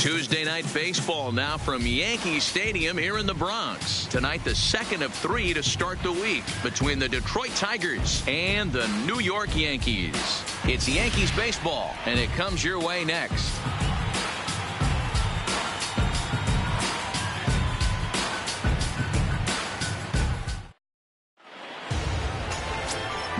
Tuesday night baseball now from Yankee Stadium here in the Bronx. Tonight, the second of 3 to start the week between the Detroit Tigers and the New York Yankees. It's Yankees baseball, and it comes your way next.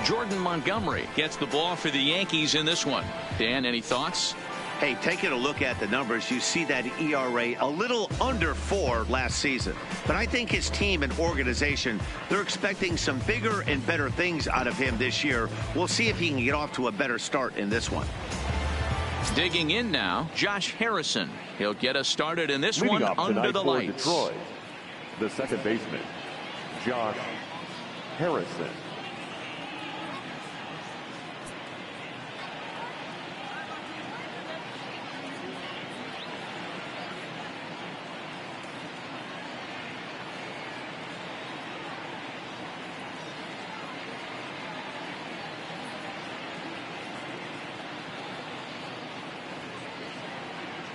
Jordan Montgomery gets the ball for the Yankees in this one. Dan, any thoughts? Hey, taking a look at the numbers, you see that ERA a little under 4 last season. But I think his team and organization, they're expecting some bigger and better things out of him this year. We'll see if he can get off to a better start in this one. Digging in now, Josh Harrison. He'll get us started in this one under the lights. Detroit, the second baseman, Josh Harrison.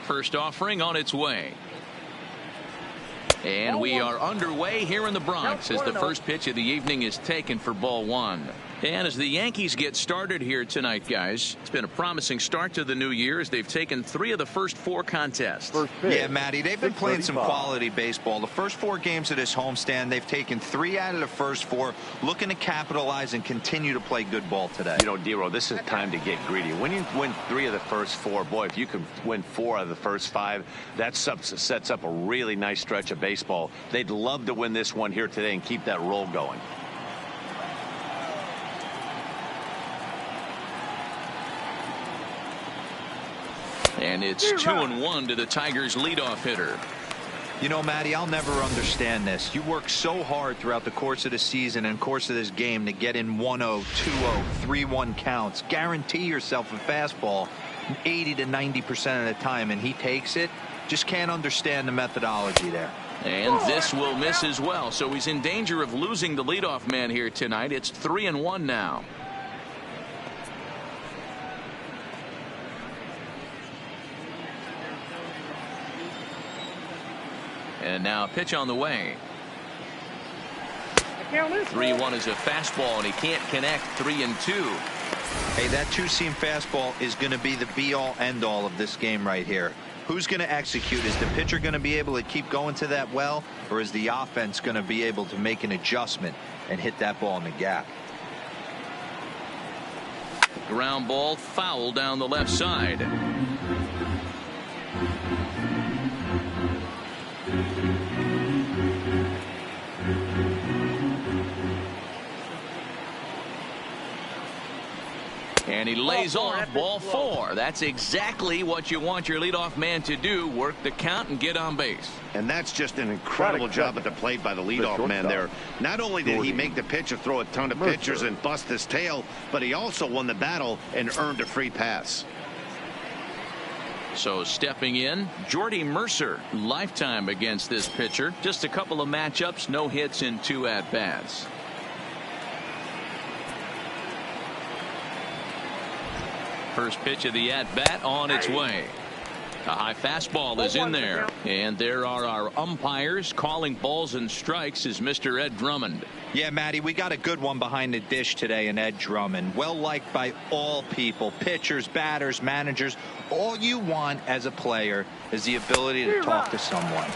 First offering on its way. And we are underway here in the Bronx as the first pitch of the evening is taken for ball 1. And as the Yankees get started here tonight, guys, it's been a promising start to the new year as they've taken 3 of the first 4 contests. Yeah, Matty, they've been playing some quality baseball. The first 4 games of this homestand, they've taken 3 out of the first 4, looking to capitalize and continue to play good ball today. You know, Dero, this is time to get greedy. When you win 3 of the first 4, boy, if you can win 4 out of the first 5, that sets up a really nice stretch of baseball. They'd love to win this one here today and keep that roll going. And it's 2-1 to the Tigers' leadoff hitter. You know, Matty, I'll never understand this. You work so hard throughout the course of the season and course of this game to get in 1-0, 2-0, 3-1 counts. Guarantee yourself a fastball 80 to 90% of the time, and he takes it. Just can't understand the methodology there. And this will miss as well, so he's in danger of losing the leadoff man here tonight. It's 3-1 now. And now a pitch on the way. 3-1 is a fastball, and he can't connect. 3-2. Hey, that 2-seam fastball is going to be the be-all, end-all of this game right here. Who's going to execute? Is the pitcher going to be able to keep going to that well, or is the offense going to be able to make an adjustment and hit that ball in the gap? Ground ball foul down the left side. And he lays off ball 4. That's exactly what you want your leadoff man to do. Work the count and get on base. And that's just an incredible job at the plate by the leadoff man there. Not only did he make the pitcher throw a ton of pitchers and bust his tail, but he also won the battle and earned a free pass. So stepping in, Jordy Mercer, lifetime against this pitcher. Just a couple of matchups, no hits in 2 at-bats. First pitch of the at-bat on its way. A high fastball is in there. And there are our umpires calling balls and strikes is Mr. Ed Drummond. Yeah, Matty, we got a good one behind the dish today in Ed Drummond. Well liked by all people, pitchers, batters, managers. All you want as a player is the ability to talk to someone.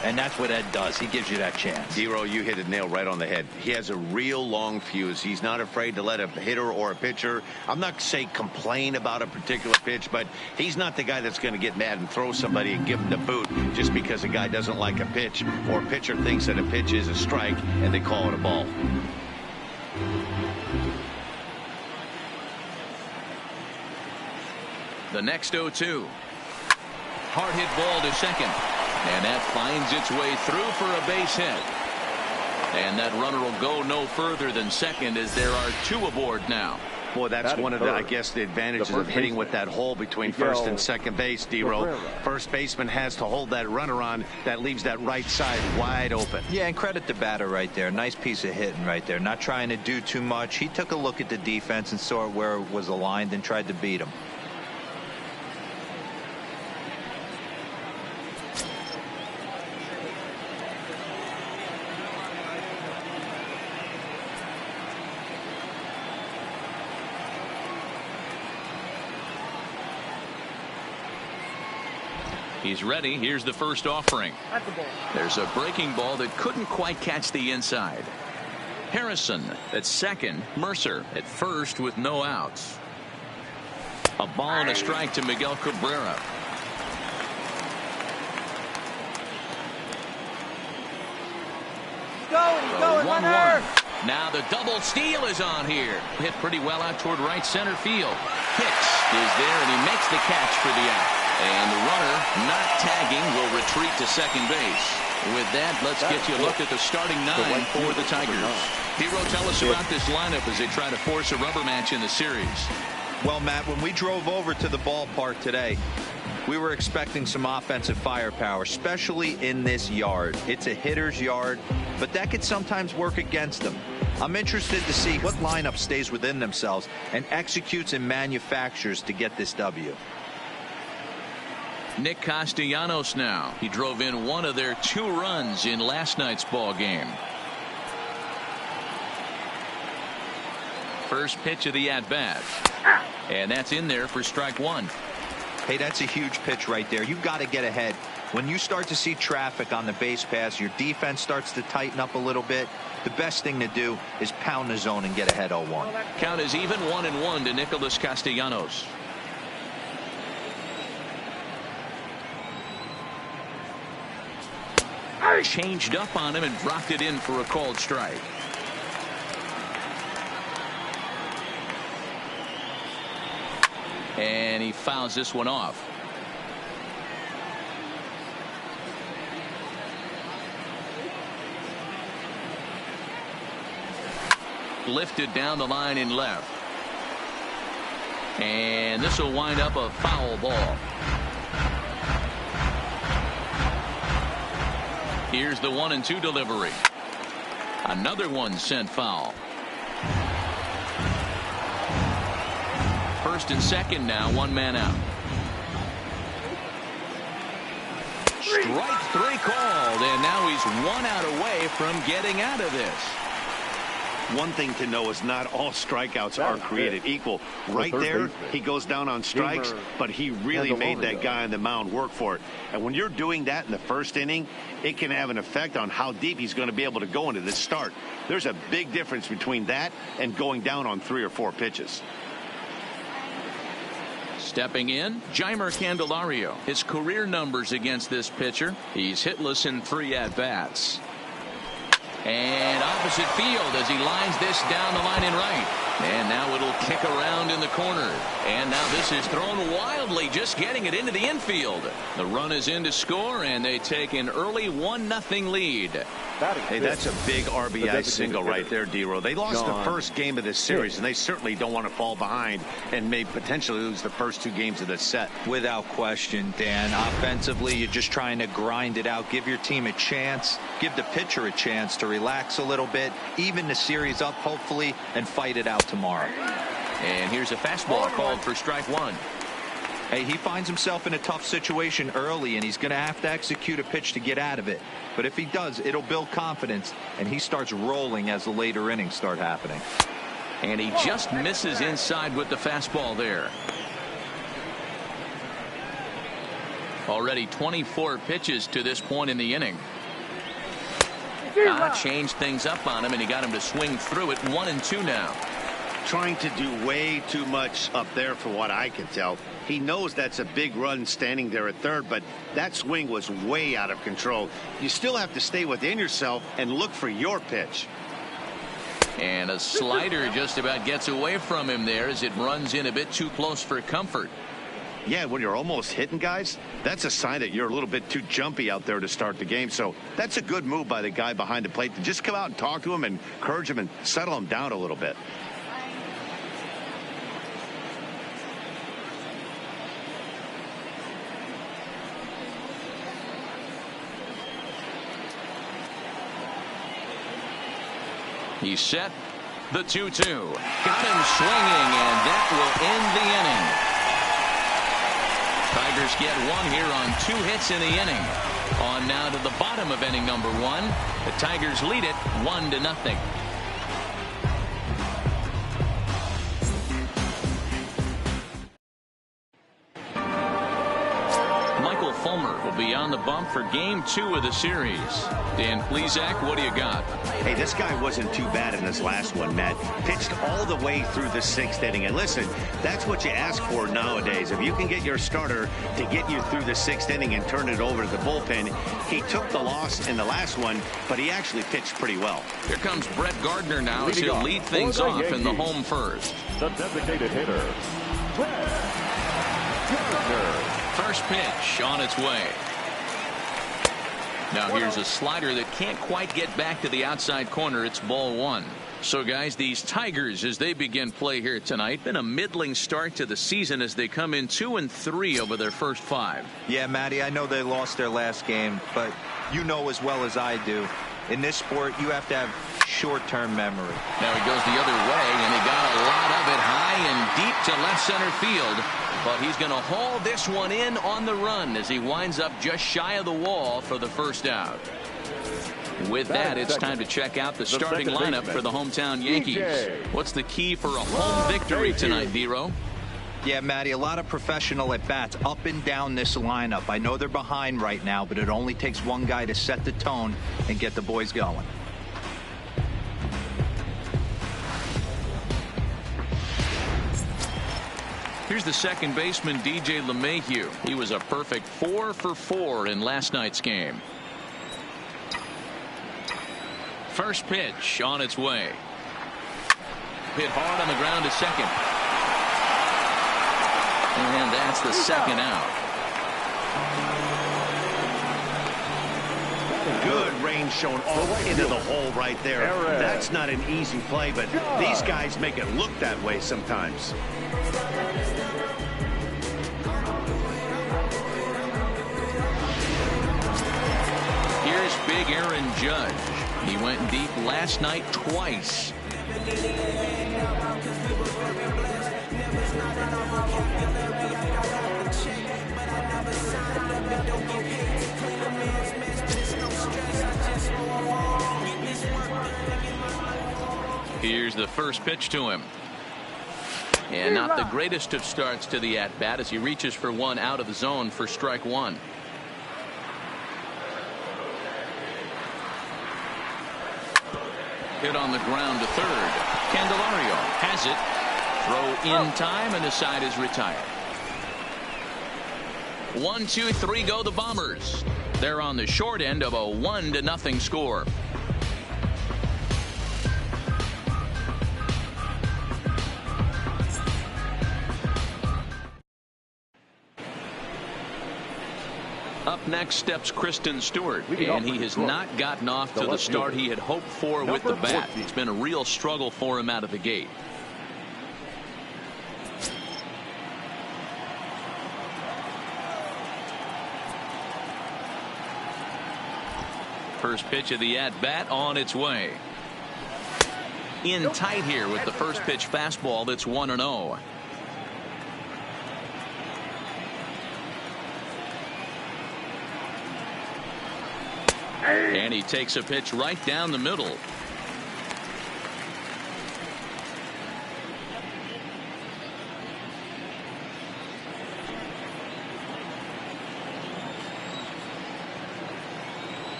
And that's what Ed does. He gives you that chance. Dero, you hit it nail right on the head. He has a real long fuse. He's not afraid to let a hitter or a pitcher, I'm not saying complain about a particular pitch, but he's not the guy that's going to get mad and throw somebody and give him the boot just because a guy doesn't like a pitch or a pitcher thinks that a pitch is a strike and they call it a ball. The next 0-2. Hard hit ball to second. And that finds its way through for a base hit. And that runner will go no further than second as there are 2 aboard now. Boy, that's one of the, I guess, the advantages of hitting with that hole between first and second base, Dero. First baseman has to hold that runner on. That leaves that right side wide open. Yeah, and credit the batter right there. Nice piece of hitting right there. Not trying to do too much. He took a look at the defense and saw where it was aligned and tried to beat him. He's ready. Here's the first offering. There's a breaking ball that couldn't quite catch the inside. Harrison at second. Mercer at first with no outs. A ball and a strike to Miguel Cabrera. Going, 1-1. Now the double steal is on here. Hit pretty well out toward right center field. Hicks is there, and he makes the catch for the out. And the runner, not tagging, will retreat to second base. With that, let's get you a look at the starting nine for the Tigers. Hero, tell us about this lineup as they try to force a rubber match in the series. Well, Matt, when we drove over to the ballpark today, we were expecting some offensive firepower, especially in this yard. It's a hitter's yard, but that could sometimes work against them. I'm interested to see what lineup stays within themselves and executes and manufactures to get this W. Nick Castellanos now. He drove in one of their 2 runs in last night's ball game. First pitch of the at-bat. And that's in there for strike 1. Hey, that's a huge pitch right there. You've got to get ahead. When you start to see traffic on the base pass, your defense starts to tighten up a little bit. The best thing to do is pound the zone and get ahead 0-1. Count is even 1-1 to Nicholas Castellanos. Changed up on him and dropped it in for a called strike. And he fouls this one off. Lifted down the line in left. And this will wind up a foul ball. Here's the 1-2 delivery. Another one sent foul. First and second now, 1 man out. Strike 3 called, and now he's 1 out away from getting out of this. One thing to know is not all strikeouts are created equal. Right there, he goes down on strikes, but he really made that guy on the mound work for it. And when you're doing that in the first inning, it can have an effect on how deep he's going to be able to go into this start. There's a big difference between that and going down on 3 or 4 pitches. Stepping in, Jeimer Candelario. His career numbers against this pitcher. He's hitless in 3 at-bats. And opposite field as he lines this down the line in right. And now it'll kick around in the corner. And now this is thrown wildly, just getting it into the infield. The run is in to score, and they take an early 1-0 lead. Hey, that's a big RBI single right there, D-Row. They lost the first game of this series, and they certainly don't want to fall behind and may potentially lose the first 2 games of this set. Without question, Dan. Offensively, you're just trying to grind it out, give your team a chance, give the pitcher a chance to relax a little bit, even the series up, hopefully, and fight it out tomorrow. And here's a fastball called for strike 1. Hey, he finds himself in a tough situation early, and he's going to have to execute a pitch to get out of it. But if he does, it'll build confidence, and he starts rolling as the later innings start happening. And he just misses inside with the fastball there. Already 24 pitches to this point in the inning. Changed things up on him, and he got him to swing through it. 1-2 now. Trying to do way too much up there for what I can tell. He knows that's a big run standing there at third, but that swing was way out of control. You still have to stay within yourself and look for your pitch. And a slider just about gets away from him there as it runs in a bit too close for comfort. Yeah, when you're almost hitting guys, that's a sign that you're a little bit too jumpy out there to start the game. So that's a good move by the guy behind the plate to just come out and talk to him and encourage him and settle him down a little bit. He's set. The 2-2. Got him swinging, and that will end the inning. Tigers get 1 here on 2 hits in the inning. On now to the bottom of inning number 1. The Tigers lead it 1-0. Michael Fulmer on the bump for game 2 of the series. Dan Plesac, what do you got? Hey, this guy wasn't too bad in this last one, Matt. Pitched all the way through the 6th inning. And listen, that's what you ask for nowadays. If you can get your starter to get you through the 6th inning and turn it over to the bullpen. He took the loss in the last one, but he actually pitched pretty well. Here comes Brett Gardner now as he'll lead things off in the home first. The designated hitter, Brett Gardner. First pitch on its way. Now here's a slider that can't quite get back to the outside corner. It's ball 1. So guys, these Tigers, as they begin play here tonight, been a middling start to the season as they come in 2-3 over their first 5. Yeah, Matty, I know they lost their last game, but you know as well as I do, in this sport you have to have short-term memory. Now he goes the other way, and he got a lot of it high and deep to left center field. But he's going to haul this one in on the run as he winds up just shy of the wall for the first out. With that, it's time to check out the starting lineup for the hometown Yankees. What's the key for a home victory tonight, Vero? Yeah, Matty, a lot of professional at-bats up and down this lineup. I know they're behind right now, but it only takes one guy to set the tone and get the boys going. Here's the second baseman, DJ LeMahieu. He was a perfect 4 for 4 in last night's game. First pitch on its way. Hit hard on the ground to second. And that's the second out. Good range shown all into the hole right there. That's not an easy play, but these guys make it look that way sometimes. Here's big Aaron Judge. He went deep last night twice. Here's the first pitch to him. And not the greatest of starts to the at-bat as he reaches for one out of the zone for strike 1. Hit on the ground to third. Candelario has it. Throw in time, and the side is retired. 1, 2, 3 go the Bombers. They're on the short end of a 1-0 score. Up next steps Kristen Stewart, and he has not gotten off to the start he had hoped for with the bat. It's been a real struggle for him out of the gate. First pitch of the at-bat on its way. In tight here with the first pitch fastball that's 1-0. And he takes a pitch right down the middle.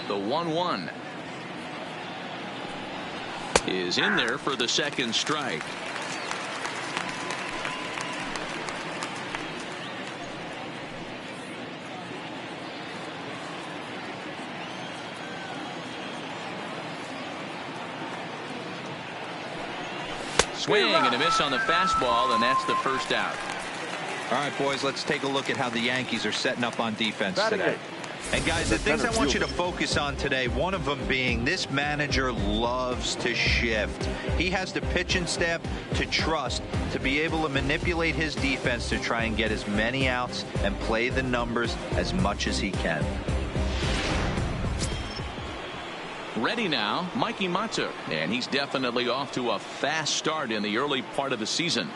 The 1-1 is in there for the second strike. Swing and a miss on the fastball, and that's the first out. All right, boys, let's take a look at how the Yankees are setting up on defense today. And guys, the things I want you to focus on today, one of them being this manager loves to shift. He has the pitching staff to trust to be able to manipulate his defense to try and get as many outs and play the numbers as much as he can. Ready now, Mikey Mata, and he's definitely off to a fast start in the early part of the season.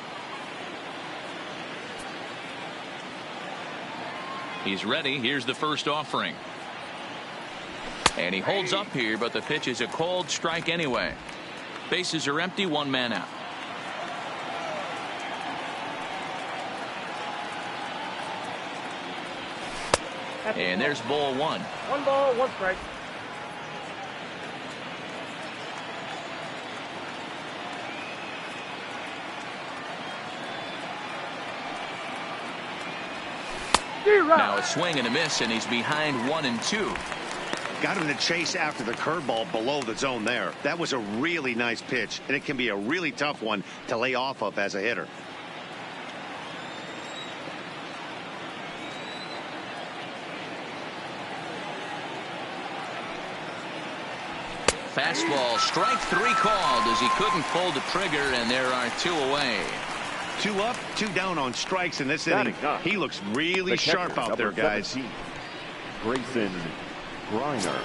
He's ready. Here's the first offering. And he holds up here, but the pitch is a cold strike anyway. Bases are empty, 1 man out. And there's ball one. 1 ball, 1 strike. Now a swing and a miss, and he's behind 1-2. Got him to chase after the curveball below the zone there. That was a really nice pitch, and it can be a really tough one to lay off of as a hitter. Fastball, strike 3 called as he couldn't pull the trigger, and there are 2 away. 2 up, 2 down on strikes in this inning. He looks really sharp out there, guys. 17, Grayson Griner.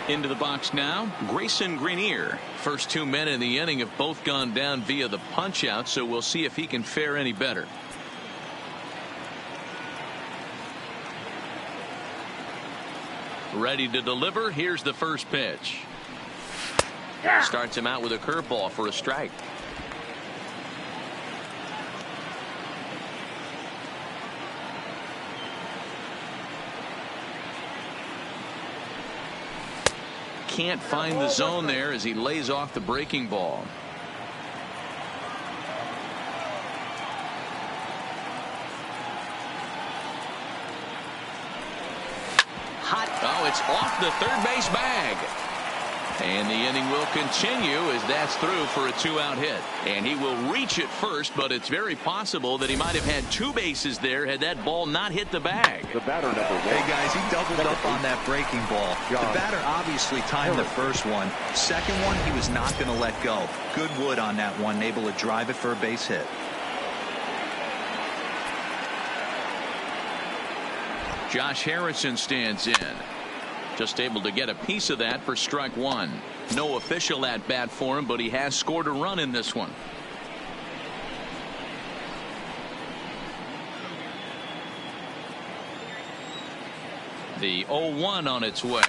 Into the box now, Grayson Grenier. First 2 men in the inning have both gone down via the punch out, so we'll see if he can fare any better. Ready to deliver. Here's the first pitch. Starts him out with a curveball for a strike. Can't find the zone there as he lays off the breaking ball. Oh, it's off the third base bag. And the inning will continue as that's through for a 2-out hit. And he will reach it first, but it's very possible that he might have had 2 bases there had that ball not hit the bag. The batter, number 1. Hey, guys, he doubled up on that breaking ball. The batter obviously timed the first one. Second one, he was not going to let go. Good wood on that one, able to drive it for a base hit. Josh Harrison stands in. Just able to get a piece of that for strike 1. No official at bat for him, but he has scored a run in this one. The 0-1 on its way.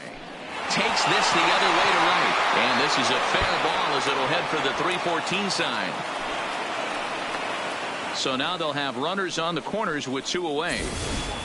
Takes this the other way to right. And this is a fair ball as it'll head for the 3-14 sign. So now they'll have runners on the corners with 2 away.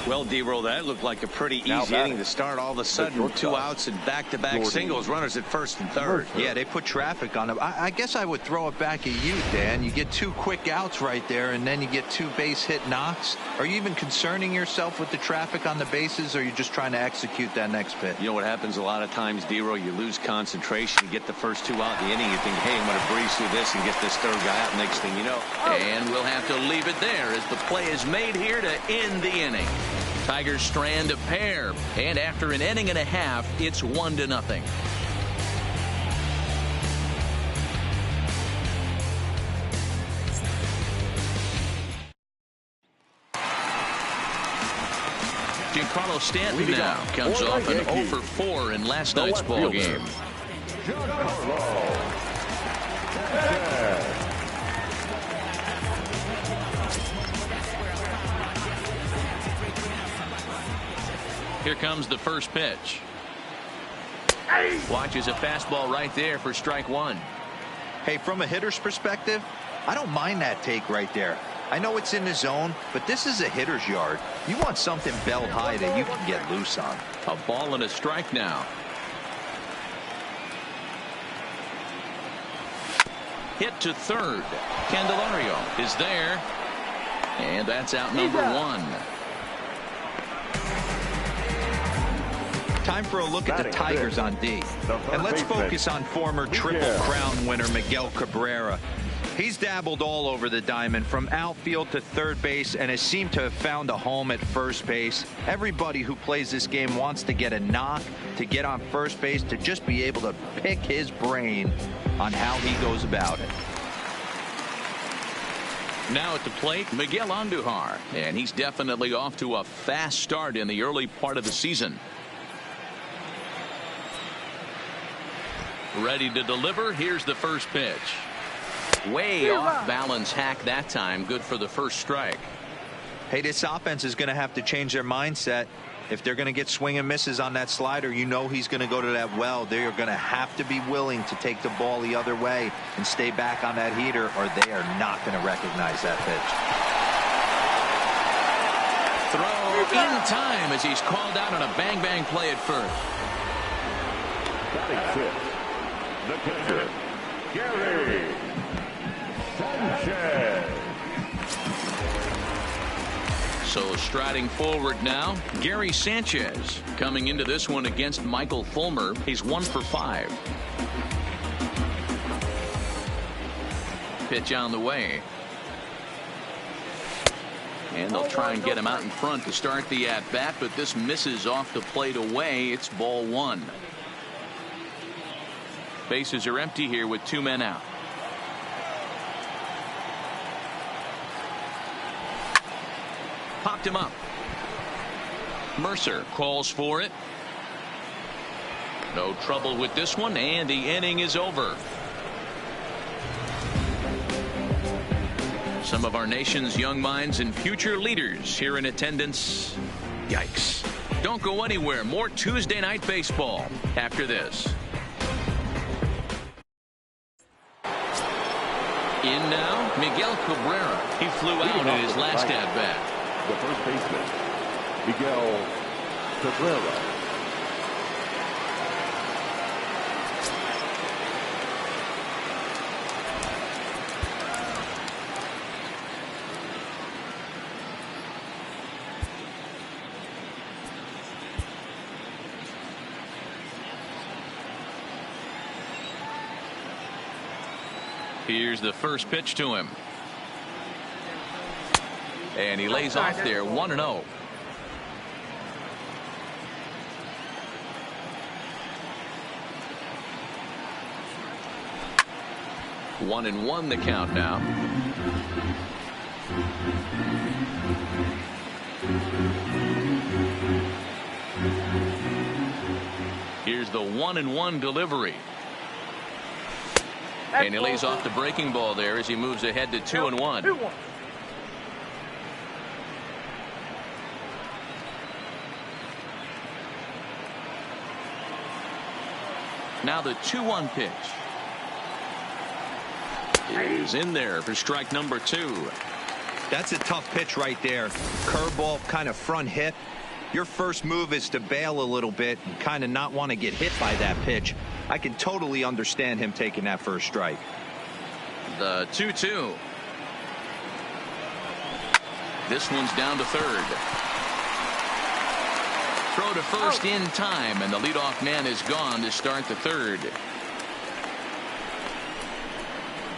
Well, D-Roll, that looked like a pretty easy inning to start. All of a sudden, 2 outs and back-to-back singles, runners at first and third. Yeah, they put traffic on him. I guess I would throw it back at you, Dan. You get 2 quick outs right there, and then you get 2 base hit knocks. Are you even concerning yourself with the traffic on the bases, or are you just trying to execute that next pitch? You know what happens a lot of times, D-Roll? You lose concentration. You get the first 2 out in the inning. You think, hey, I'm going to breeze through this and get this third guy out. Next thing you know. And we'll have to leave it there as the play is made here to end the inning. Tigers strand a pair, and after an inning and a half, it's 1-0. Giancarlo Stanton now comes off an 0 for 4 in last night's ball game. Here comes the first pitch. Watches a fastball right there for strike 1. Hey, from a hitter's perspective, I don't mind that take right there. I know it's in the zone, but this is a hitter's yard. You want something belt high that you can get loose on. A ball and a strike now. Hit to third. Candelario is there. And that's out number 1. Time for a look at the Tigers on D. And let's focus on former Triple Crown winner Miguel Cabrera. He's dabbled all over the diamond from outfield to third base and has seemed to have found a home at first base. Everybody who plays this game wants to get a knock, to get on first base, to just be able to pick his brain on how he goes about it. Now at the plate, Miguel Andujar, and he's definitely off to a fast start in the early part of the season. Ready to deliver. Here's the first pitch. Way off balance hack that time. Good for the first strike. Hey, this offense is going to have to change their mindset. If they're going to get swing and misses on that slider, you know he's going to go to that well. They are going to have to be willing to take the ball the other way and stay back on that heater, or they are not going to recognize that pitch. Throw in time as he's called out on a bang-bang play at first. Batting fifth, the pitcher, Gary Sanchez. So striding forward now, Gary Sanchez coming into this one against Michael Fulmer. He's 1 for 5. Pitch on the way. And they'll try and get him out in front to start the at-bat, but this misses off the plate away. It's ball 1. Bases are empty here with 2 men out. Popped him up. Mercer calls for it. No trouble with this one, and the inning is over. Some of our nation's young minds and future leaders here in attendance. Yikes. Don't go anywhere. More Tuesday Night Baseball after this. In now, Miguel Cabrera. He flew out in his last at-bat. The first baseman, Miguel Cabrera. Here's the first pitch to him. And he lays off there, 1-0. One and one the count now. Here's the 1-1 delivery. And he lays off the breaking ball there as he moves ahead to 2-1. Now the 2-1 pitch is in there for strike number 2. That's a tough pitch right there. Curveball, kind of front hit. Your first move is to bail a little bit and kind of not want to get hit by that pitch. I can totally understand him taking that first strike. The 2-2. This one's down to third. Throw to first in time, and the leadoff man is gone to start the third.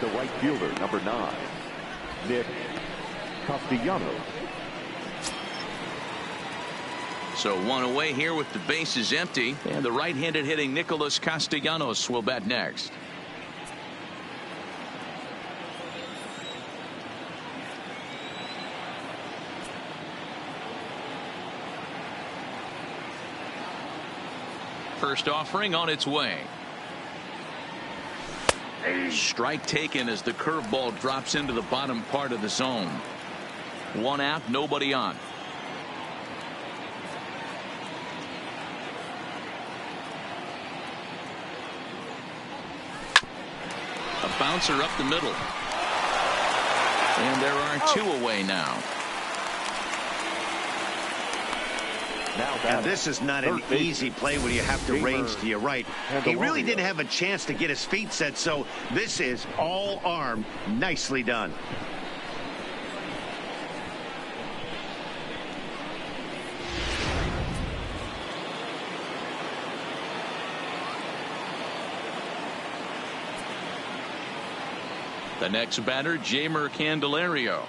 The right fielder, number 9, Nick Castellanos. So one away here with the bases empty, and the right-handed hitting Nicholas Castellanos will bat next. First offering on its way. Strike taken as the curveball drops into the bottom part of the zone. One out, nobody on. A bouncer up the middle. And there are 2 away now. And this is not an easy play when you have to range to your right. He really didn't have a chance to get his feet set, so this is all arm. Nicely done. The next batter, Jamer Candelario.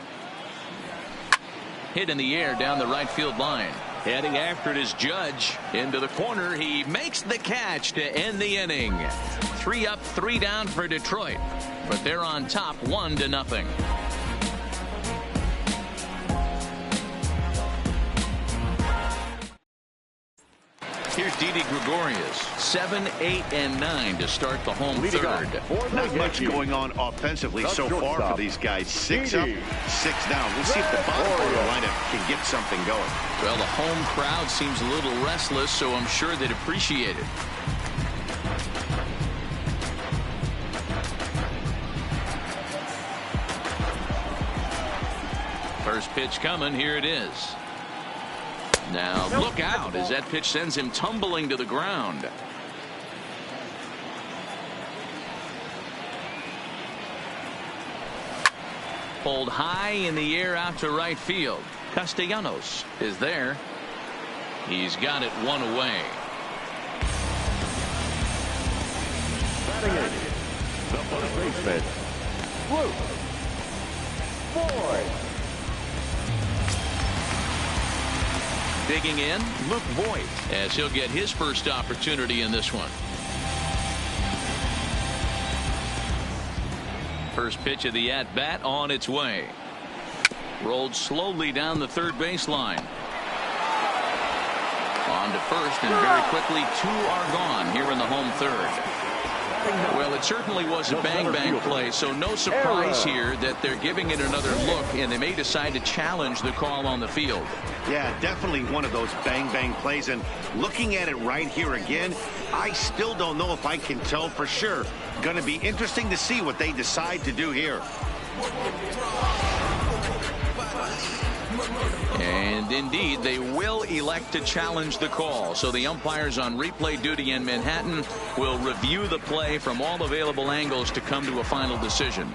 Hit in the air down the right field line. Heading after it is Judge. Into the corner. He makes the catch to end the inning. 3 up, 3 down for Detroit. But they're on top 1-0. Here's Didi Gregorius. 7, 8, and 9 to start the home third. Not much going on offensively so far for these guys. 6 up, 6 down. We'll see if the bottom part of the lineup can get something going. Well, the home crowd seems a little restless, so I'm sure they'd appreciate it. First pitch coming. Here it is. Now look out as that pitch sends him tumbling to the ground. Pulled high in the air out to right field. Castellanos is there. He's got it one away. Batting in, the first baseman, Luke Voigt. Digging in, Luke Voigt, as he'll get his first opportunity in this one. First pitch of the at-bat on its way. Rolled slowly down the third baseline. On to first, and very quickly 2 are gone here in the home third. Well, it certainly was a bang-bang play, so no surprise here that they're giving it another look, and they may decide to challenge the call on the field. Yeah, definitely one of those bang-bang plays, and looking at it right here again, I still don't know if I can tell for sure. Going to be interesting to see what they decide to do here. And indeed, they will elect to challenge the call. So the umpires on replay duty in Manhattan will review the play from all available angles to come to a final decision.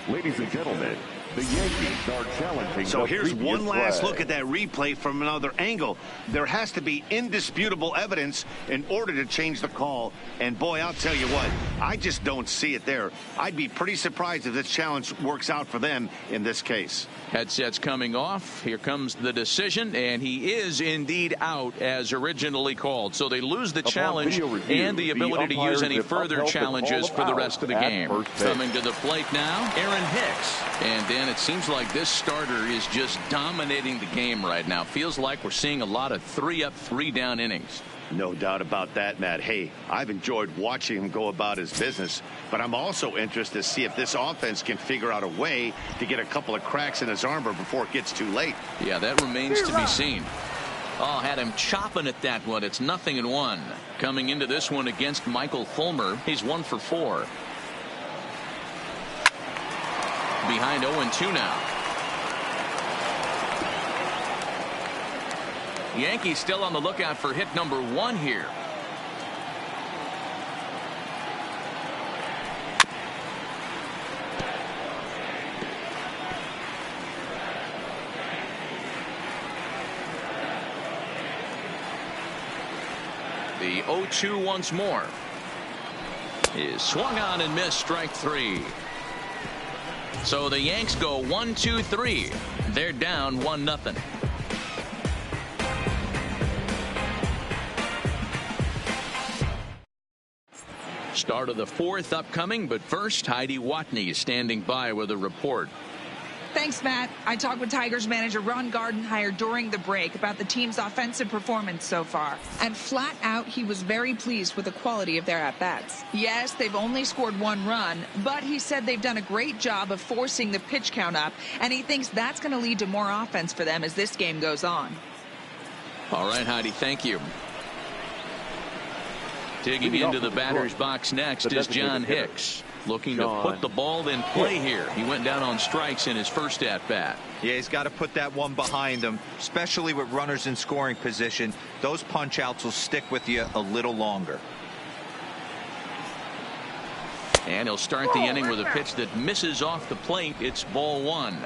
Ladies and gentlemen, the Yankees are challenging. So here's one last flag. look at that replay from another angle. There has to be indisputable evidence in order to change the call. And boy, I'll tell you what, I just don't see it there. I'd be pretty surprised if this challenge works out for them in this case. Headsets coming off. Here comes the decision, and he is indeed out as originally called. So they lose the challenge review, and the ability to use any have further upheld the challenges call for the of rest of the out game. at first base. Coming to the plate now, Aaron Hicks. And Dan, it seems like this starter is just dominating the game right now. Feels like we're seeing a lot of 3-up, 3-down innings. No doubt about that, Matt. Hey, I've enjoyed watching him go about his business, but I'm also interested to see if this offense can figure out a way to get a couple of cracks in his armor before it gets too late. Yeah, that remains to be seen. Oh, had him chopping at that one. It's 0-1. Coming into this one against Michael Fulmer, he's 1 for 4. Behind 0-2 now. Yankees still on the lookout for hit number 1 here. The 0-2 once more. Is swung on and missed, strike 3. So the Yanks go 1-2-3. They're down 1-0. Start of the 4th upcoming, but first, Heidi Watney is standing by with a report. Thanks, Matt. I talked with Tigers manager Ron Gardenhire during the break about the team's offensive performance so far. And flat out, he was very pleased with the quality of their at-bats. Yes, they've only scored 1 run, but he said they've done a great job of forcing the pitch count up, and he thinks that's going to lead to more offense for them as this game goes on. All right, Heidi, thank you. Digging into the batter's box next is John Hicks. Looking to put the ball in play here. He went down on strikes in his first at-bat. Yeah, he's got to put that one behind him, especially with runners in scoring position. Those punch-outs will stick with you a little longer. And he'll start the inning with a pitch that misses off the plate. It's ball 1.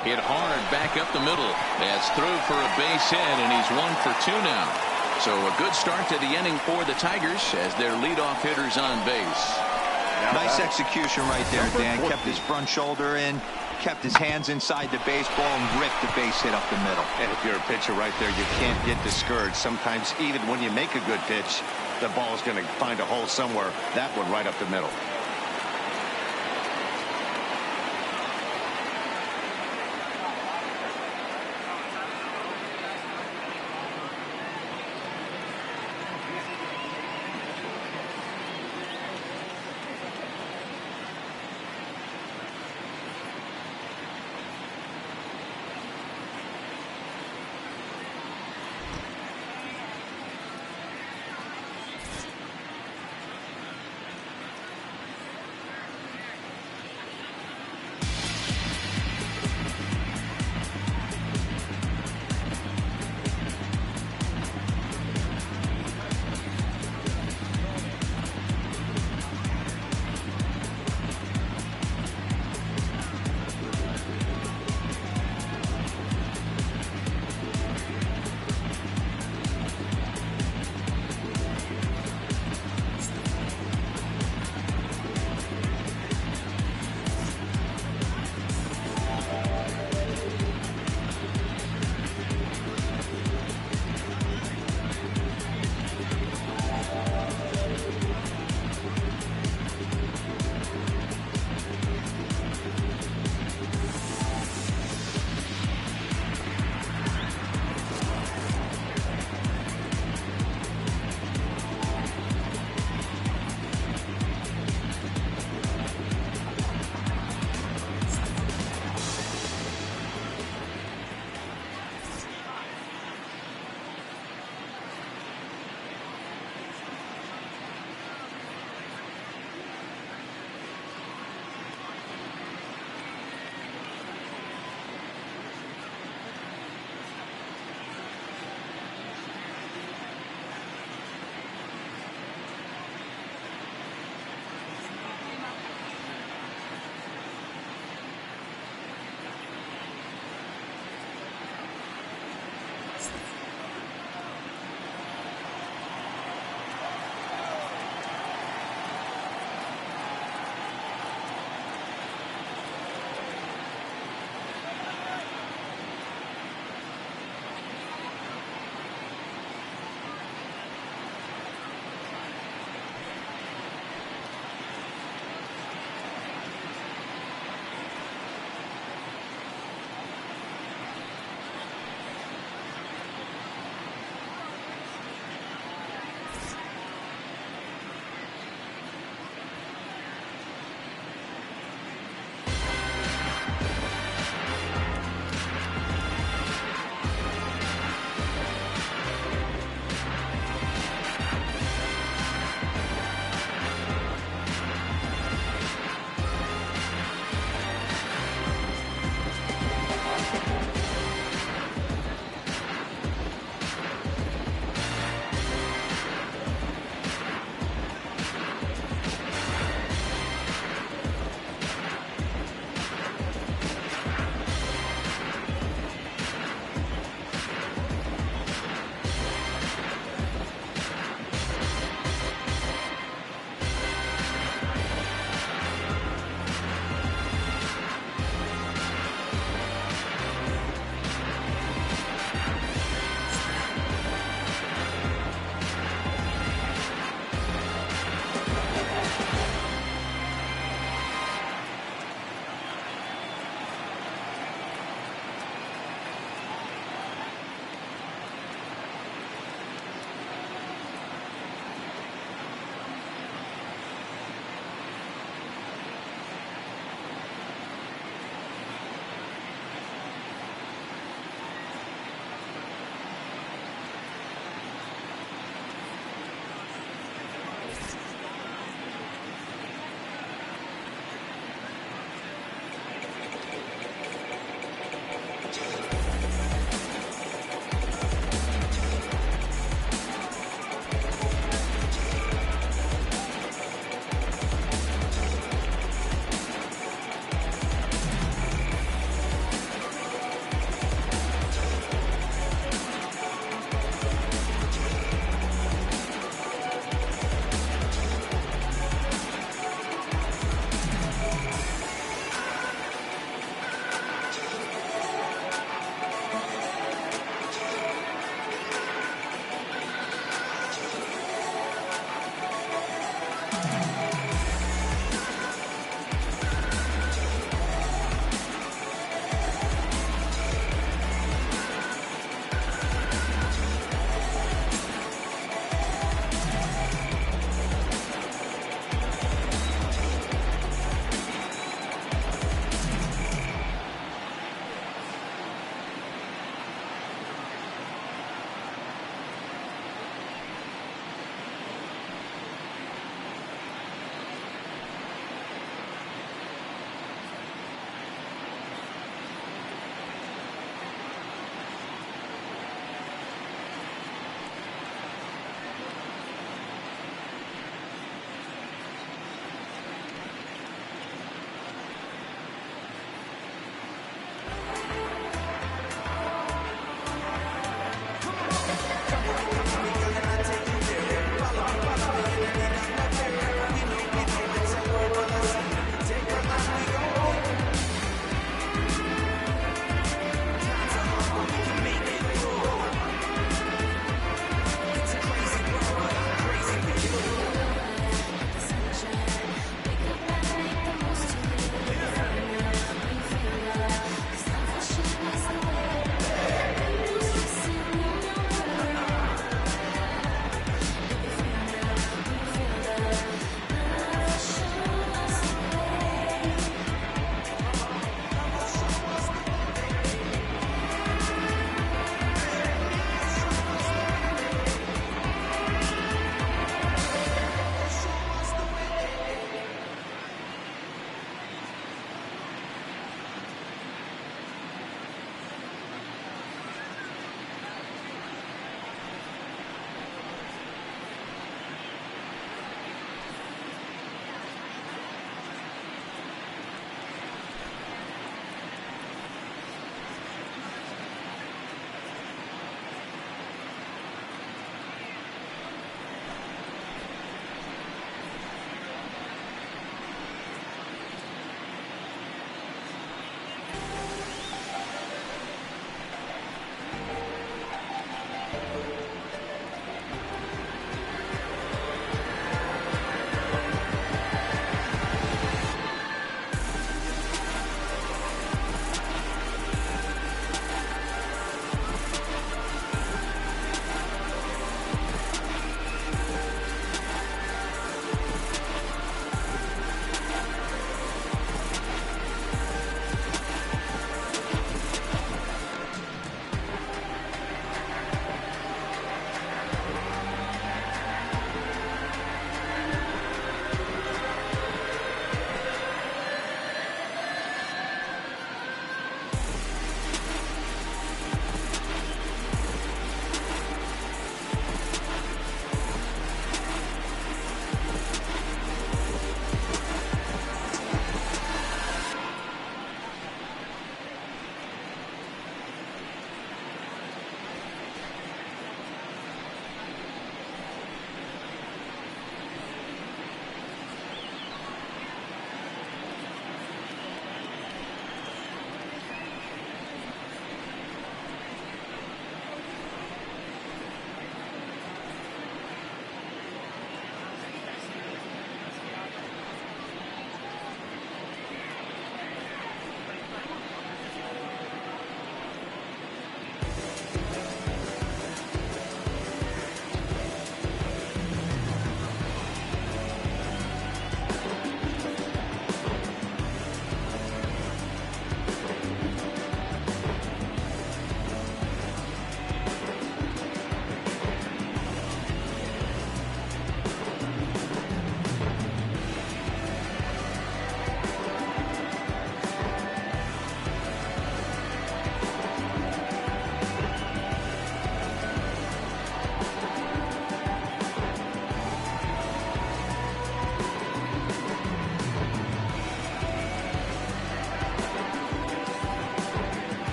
Hit hard back up the middle. That's through for a base hit, and he's 1 for 2 now. So a good start to the inning for the Tigers as their leadoff hitters on base. Nice execution right there, Dan. Kept his front shoulder in, kept his hands inside the baseball, and ripped the base hit up the middle. And if you're a pitcher right there, you can't get discouraged. Sometimes even when you make a good pitch, the ball's going to find a hole somewhere. That one right up the middle.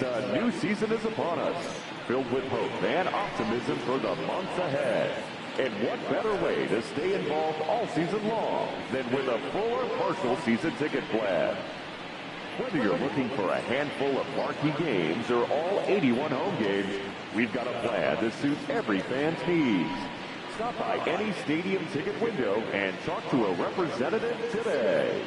Yanks, a new season is upon us, filled with hope and optimism for the months ahead. And what better way to stay involved all season long than with a full or partial season ticket plan? Whether you're looking for a handful of marquee games or all 81 home games, we've got a plan to suit every fan's needs. Stop by any stadium ticket window and talk to a representative today.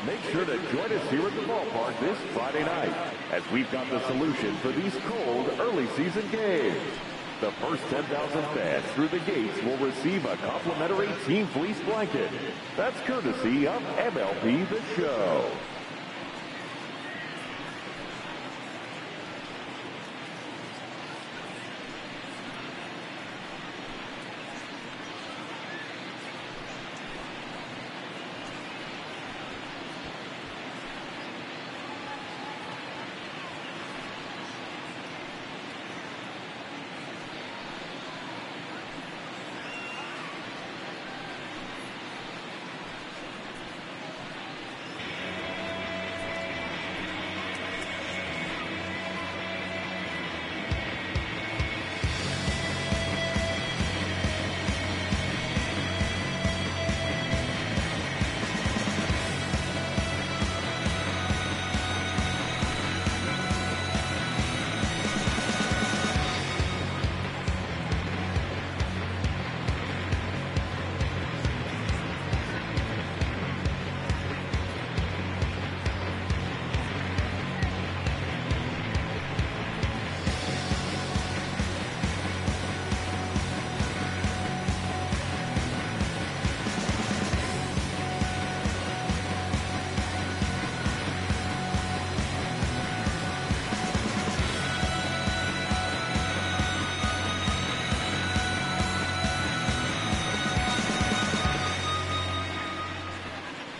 Make sure to join us here at the ballpark this Friday night as we've got the solution for these cold early season games. The first 10,000 fans through the gates will receive a complimentary team fleece blanket. That's courtesy of MLB The Show.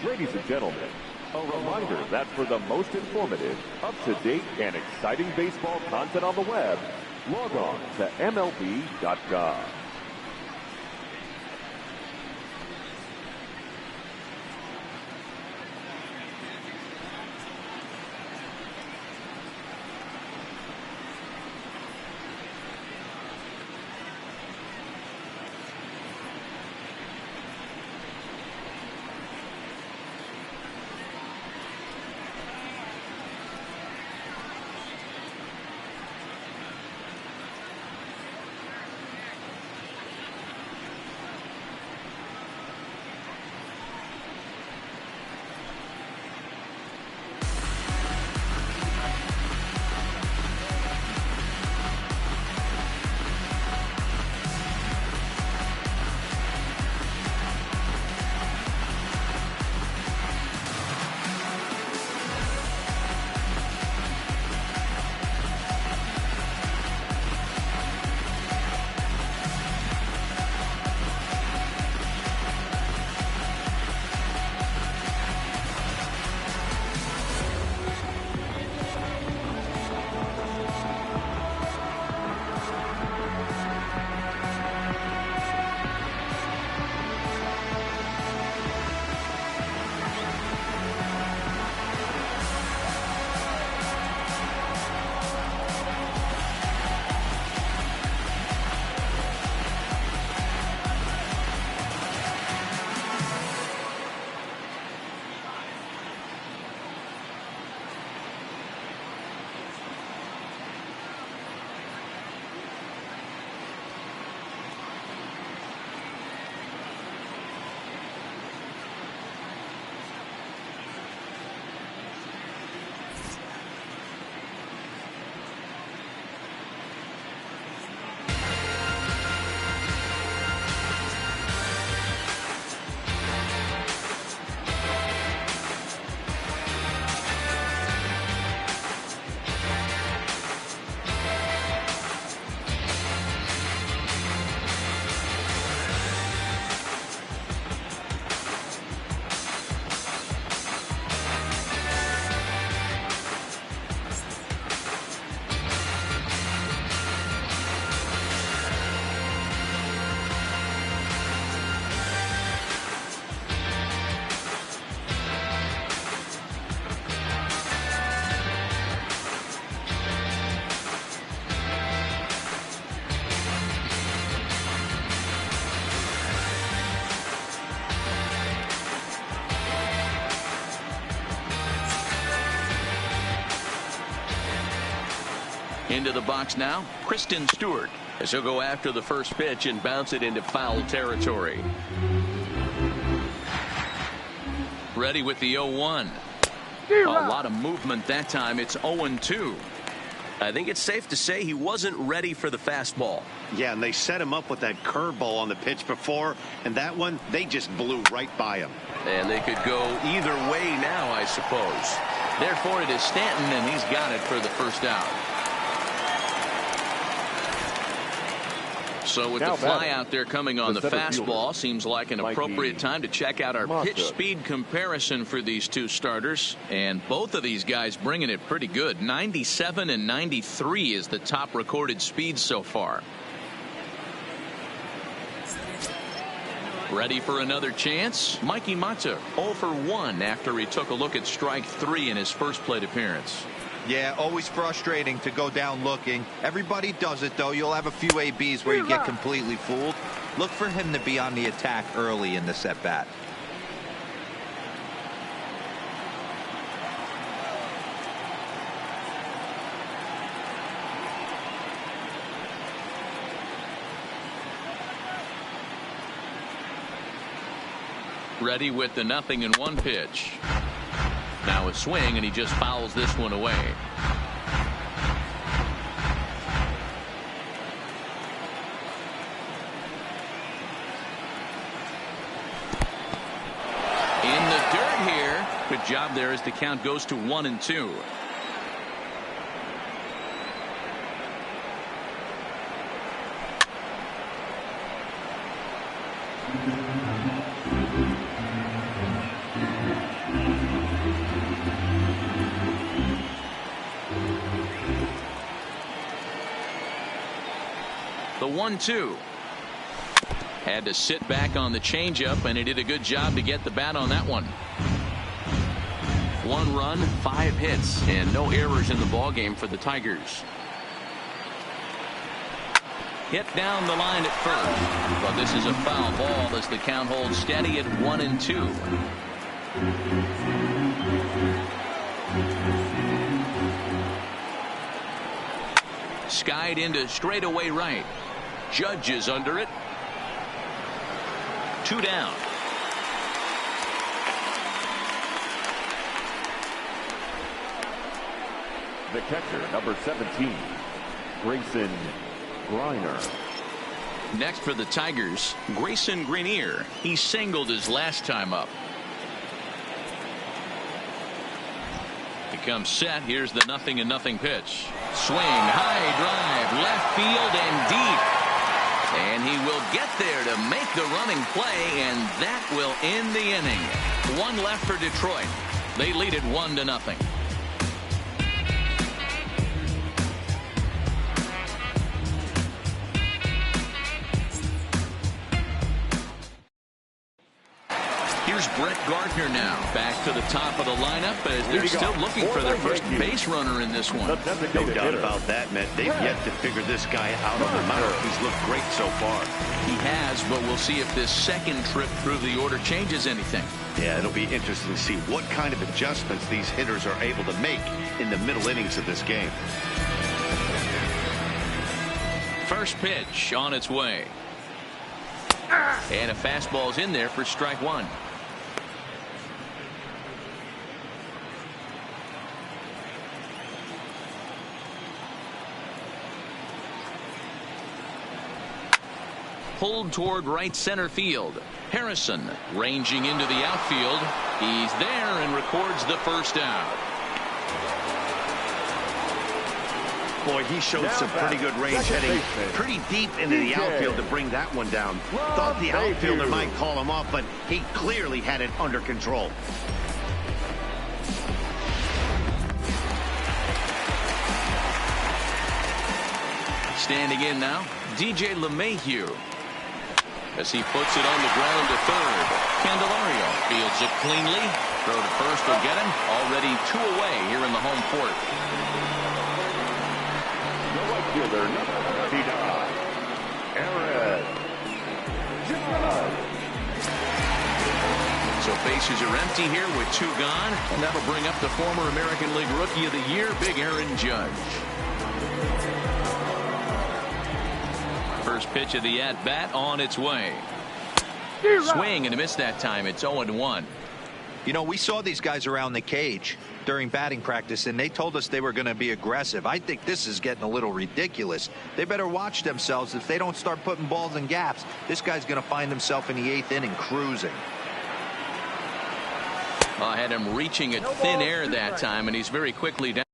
Ladies and gentlemen, a reminder that for the most informative, up-to-date, and exciting baseball content on the web, log on to MLB.com. Into the box now, Kristen Stewart, as he'll go after the first pitch and bounce it into foul territory. Ready with the 0-1. A lot of movement that time. It's 0-2. I think it's safe to say he wasn't ready for the fastball. Yeah, and they set him up with that curveball on the pitch before, and that one, they just blew right by him. And they could go either way now, I suppose. Therefore, it is Stanton, and he's got it for the first out. So with the fly out there coming on the fastball, seems like an appropriate time to check out our pitch speed comparison for these two starters. And both of these guys bringing it pretty good. 97 and 93 is the top recorded speed so far. Ready for another chance? Mikey Mata 0 for 1 after he took a look at strike 3 in his first plate appearance. Yeah, always frustrating to go down looking. Everybody does it, though. You'll have a few ABs where you get completely fooled. Look for him to be on the attack early in this at-bat. Ready with the 0-1 pitch. Now a swing, and he just fouls this one away. In the dirt here. Good job there as the count goes to 1-2. The 1-2. Had to sit back on the changeup, and he did a good job to get the bat on that one. 1 run, 5 hits, and no errors in the ballgame for the Tigers. Hit down the line at first, but this is a foul ball as the count holds steady at 1-2. Skied into straightaway right. Judge is under it. 2 down. The catcher, number 17, Grayson Griner. Next for the Tigers, Grayson Grenier. He singled his last time up. Becomes set. Here's the 0-0 pitch. Swing, high drive, left field and deep. And he will get there to make the running play, and that will end the inning. 1 left for Detroit. They lead it 1-0. Here's Brett Gardner now back to the top of the lineup as they're still looking for their first base runner in this one. No doubt about that, Matt. They've yet to figure this guy out on the mound. He's looked great so far. He has, but we'll see if this second trip through the order changes anything. Yeah, it'll be interesting to see what kind of adjustments these hitters are able to make in the middle innings of this game. First pitch on its way. And a fastball's in there for strike 1. Pulled toward right center field. Harrison ranging into the outfield. He's there and records the first out. Boy, he showed some pretty good range, heading pretty deep into the outfield to bring that one down. Thought the outfielder might call him off, but he clearly had it under control. Standing in now, DJ LeMahieu. As he puts it on the ground to third. Candelario fields it cleanly. Throw to first will get him. Already 2 away here in the home court. The right fielder, number 59, Aaron Judge. So bases are empty here with 2 gone. And that'll bring up the former American League Rookie of the Year, Big Aaron Judge. First pitch of the at-bat on its way. Swing and a miss that time. It's 0-1. You know, we saw these guys around the cage during batting practice, and they told us they were going to be aggressive. I think this is getting a little ridiculous. They better watch themselves. If they don't start putting balls in gaps, this guy's going to find himself in the 8th inning cruising. I had him reaching at thin air that time, and he's very quickly down.